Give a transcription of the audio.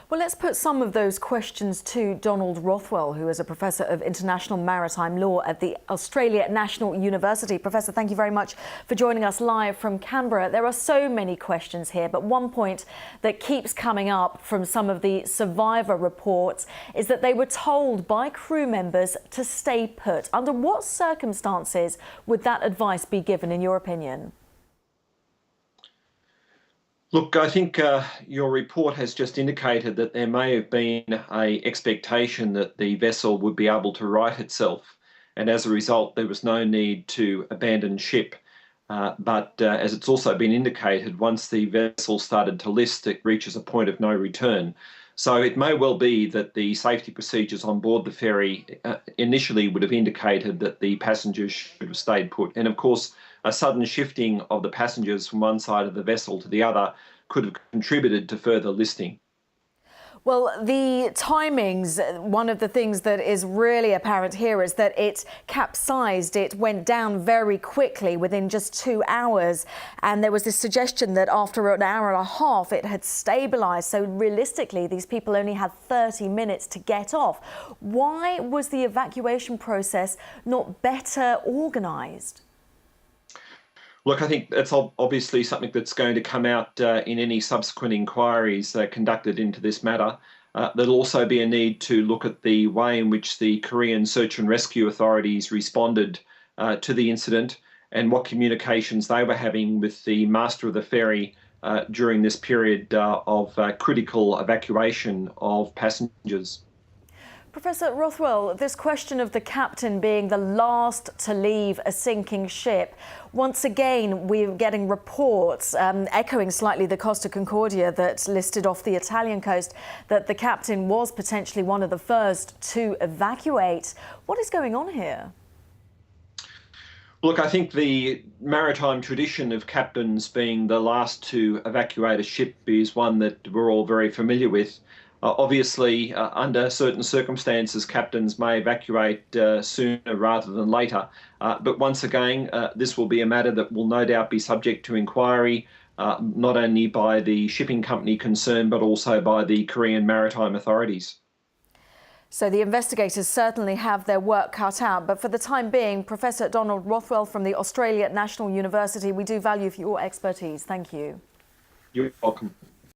Well, let's put some of those questions to Donald Rothwell, who is a Professor of International Maritime Law at the Australia National University. Professor, thank you very much for joining us live from Canberra. There are so many questions here, but one point that keeps coming up from some of the survivor reports is that they were told by crew members to stay put. Under what circumstances would that advice be given, in your opinion? Look, I think your report has just indicated that there may have been an expectation that the vessel would be able to right itself, and as a result there was no need to abandon ship. But as it's also been indicated, once the vessel started to list, it reaches a point of no return. So it may well be that the safety procedures on board the ferry initially would have indicated that the passengers should have stayed put. And of course, a sudden shifting of the passengers from one side of the vessel to the other could have contributed to further listing. Well, the timings, one of the things that is really apparent here is that it capsized. It went down very quickly within just 2 hours. And there was this suggestion that after an hour and a half, it had stabilised. So realistically, these people only had 30 minutes to get off. Why was the evacuation process not better organised? Look, I think that's obviously something that's going to come out in any subsequent inquiries conducted into this matter. There'll also be a need to look at the way in which the Korean search and rescue authorities responded to the incident and what communications they were having with the master of the ferry during this period of critical evacuation of passengers. Professor Rothwell, this question of the captain being the last to leave a sinking ship, once again we're getting reports echoing slightly the Costa Concordia that listed off the Italian coast that the captain was potentially one of the first to evacuate. What is going on here? Look, I think the maritime tradition of captains being the last to evacuate a ship is one that we're all very familiar with. Obviously, under certain circumstances, captains may evacuate sooner rather than later. But once again, this will be a matter that will no doubt be subject to inquiry, not only by the shipping company concerned, but also by the Korean maritime authorities. So the investigators certainly have their work cut out. But for the time being, Professor Donald Rothwell from the Australia National University, we do value your expertise. Thank you. You're welcome.